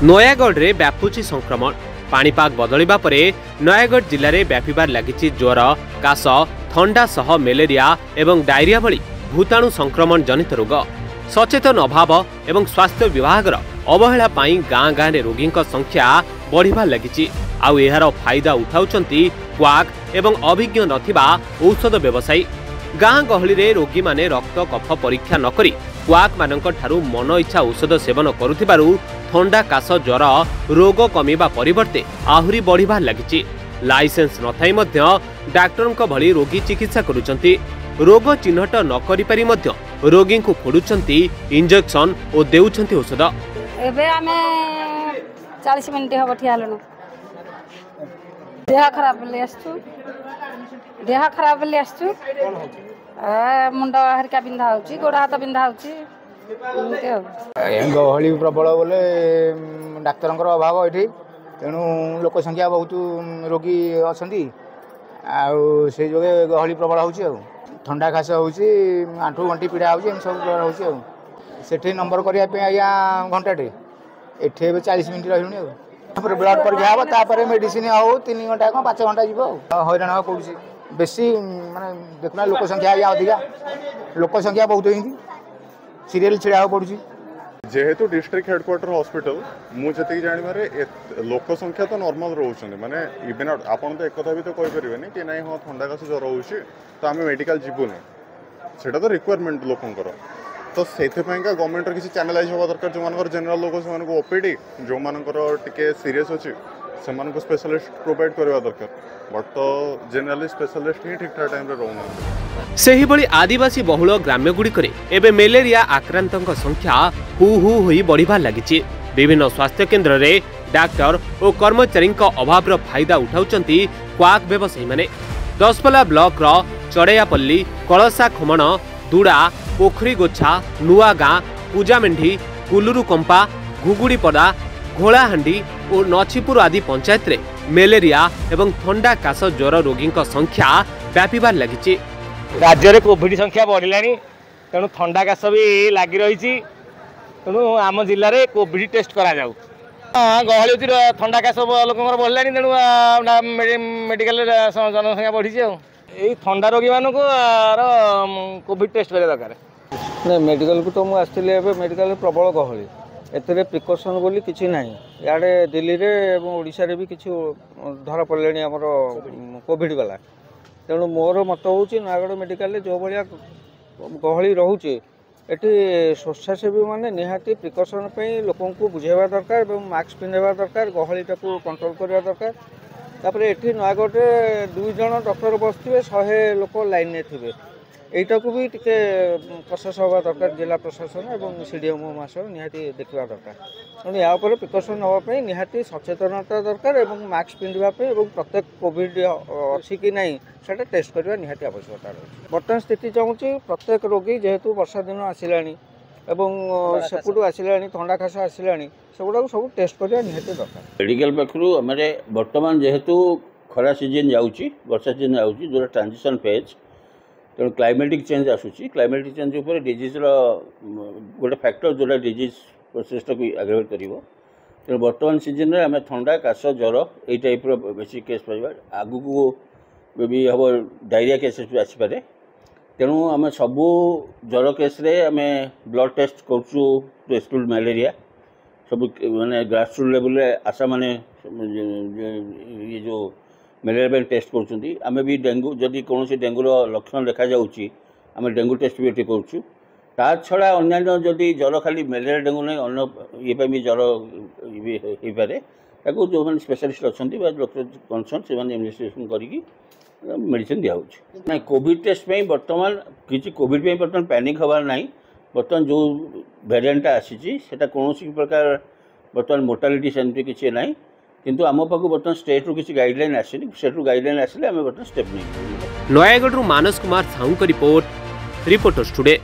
नयागढ़ रे व्यापुची संक्रमण पाणीपाग बदलिबा परे नयागढ़ जिले में व्यापार लगी ज्वर काश थंडा सह मेलेरिया एवं डायरिया भली भूताणु संक्रमण जनित रोग सचेतन अभाव एवं स्वास्थ्य विभाग अवहेला पाई गाँ गाँ रे रोगी संख्या बढ़िबा लगी आउ एहार फायदा उठाउचंती क्वाक एवं अभिज्ञ नथिबा औषध व्यवसायी गाँ गहली रे रोगी माने रक्त कफ परीक्षा नकरी क्वाक मानक ठारू मन इच्छा औषध सेवन करुथिबारु थंडा काश ज्वर रोग कमिबा परिवर्ते आहुरी बढ़िबा लगी लाइसेंस नथाई मध्य डाक्टरक भली रोगी चिकित्सा करुचंती रोग चिन्हट न करि पारि मध्य रोगी को फोडुचंती इंजेक्शन और देउचंती औषध एबे आमे 40 मिनिट हबो ठियालनु देह खराब ले आछू देह खराब ले आछू मुंड हरिका बिंधा होची गोड़ हाथ बिंधा होची गहली प्रबल बोले डाक्तर अभाव ये तेणु लोक संख्या बहुत रोगी अच्छा से जो गहली प्रबल हो ठंडा खास होंठू गंटी पीड़ा हो सब होठी नंबर करने आज्ञा घंटाटे एठे 40 मिनिट रही ब्लड परीक्षा हम तापर मेडिसिन हो 3 घंटा 5 घंटा जीव हईराण हाँ पड़ू बेसी माने देखना लोक संख्या आज्ञा अधिका लोक संख्या बहुत हिंदी सीरियल छिड़ा पड़ू जेहेतु डिस्ट्रिक्ट हेडक्वार्टर हॉस्पिटल मुझे जानवे लोक संख्या तो नॉर्मल रोचे माने इवन आपन तो एक कथा भी तो कहि परिबेनी कि नहीं हाँ ठंडा काश ज्वर होउछि तो आम मेडिकल जीवुनी सेटा तो रिक्वायरमेंट लोकंकर तो से गवर्नमेंट किसी चैनलाइज होगा दरकार जो मान जनरल लोक से ओपीडी जो मानकर टिके सीरियस अच्छी से स्पेशलिस्ट प्रोवाइड करवा दरकार बट तो जनरली स्पेशलिस्ट ही ठीक ठाक टाइम रे रहउना सेही बड़ी आदिवासी बहुल ग्राम्य गुड़िकरे एबे मेलेरिया आक्रांतक संख्या हु होई बढ़िबा लागिछि विभिन्न स्वास्थ्य केन्द्र रे डाक्टर और कर्मचारी अभाव फायदा उठाउचंती क्वाक व्यवसायी माने दसपला ब्लॉक रो चढ़ैयापल्ली कलसा खमण दुड़ा पोखरी गोछा नुआ गाँ पूजामेंढी कुलुरु कंपा घुगुड़ीपड़ा घोड़ाहांडी और नछीपुर आदि पंचायत रे मेलेरिया एवं थंडा काश ज्वर रोगी संख्या व्यापार लगी राज्य में कोविड संख्या बढ़लानी तेणु थंडा काश भी लगी रही तेणु आम जिले में कोविड टेस्ट करा जाऊ गहली थंडा काश लोक बढ़लानी तेणु मेडिकल जनसंख्या बढ़ी यही थंडा रोगी मानक कोविड टेस्ट करा दरकार नहीं मेडिकल को तो मुझे मेडिकल प्रबल गहली एते प्रिकसन बोली किसी ना इे दिल्ली में ओडिशा रे भी किसी धरा पड़े आमर कोविड वाला तेणु मोर मत हूँ नयागढ़ मेडिकल जो भाया गहली रोचे एटी स्वेच्छासेवी मैंने निहाती प्रिकसन लोक बुझेवा दरकार मास्क पिंधा दरकार गहली कंट्रोल करवा दरकार तापर एटी नयागढ़ 2 जन डॉक्टर बसते 100 लोक लाइन में थे यहीटा को भी टिके प्रोसेस हवा दरकार जिला प्रशासन और सीडीएमओ मास्टर निहाती देखा दरकार तेणु या प्रिकसन नापी निहाती सचेतनता दरकार और मास्क पिंधापी और प्रत्येक कोविड अच्छी कि नहीं से टेस्ट करवा निहाती आवश्यकता रही बर्तमान स्थिति चाहूँगी प्रत्येक रोगी जेहेतु वर्षा दिन आसला सेपटू आसला थंडा खास आसला सेगुड़ा सब टेस्ट करवा निहाती दरकार मेडिकल पाखु आम बर्तमान जेहेतु खरा सीजन जाऊँगी वर्षा सीजन जाऊँगी जो ट्रांजिशन फेज तेणु क्लाइमेटिक चेंज आसूची क्लाइमेटिक चेंज उपर डिजीज गोटे फैक्टर जोटा डिजीज प्रोसेस को आग्रेवेट कर तेणु बर्तमान सीजन में आम थंडा काश ज्वर यही टाइप बेसी केस पाइबा आगु को भी हम डायरिया केसेस भी आसपे तेणु आम सबू ज्वर केस आम ब्लड टेस्ट करूँ टू एक्सक्लूड मलेरिया सब माने ग्रासरूट लेवल आशा माने ये जो मलेरिया टेस्ट करें भी डेंगू जदि कौन डेंगूर लक्षण देखा आम डेंगू टेस्ट भी ये करूँ ता छड़ा अन्य जदि ज्वर खाली मलेरिया डेंगू नहीं अन्न ये भी ज्वर हो पारे ताको जो मैंने स्पेशलिस्ट अच्छा डॉक्टर कंसर्न से इन्वेस्टिगेशन करके मेडिसिन दिखाऊँ ना कोविड टेस्ट में बर्तमान किसी कोविड में बर्तमान पैनिक हबार ना बर्तमान जो वेरिएंट आसी कौन प्रकार बर्तमान मोर्टालिटी सेमती किसी ना किंतु आम पाक बर्तमान स्टेट रू किसी गाइडलाइन आसनी स्टेट रू गाइडलाइन आसिले आम बर्तमान स्टेप नहीं नयागढ़ मानस कुमार साहू का रिपोर्टर्स टुडे।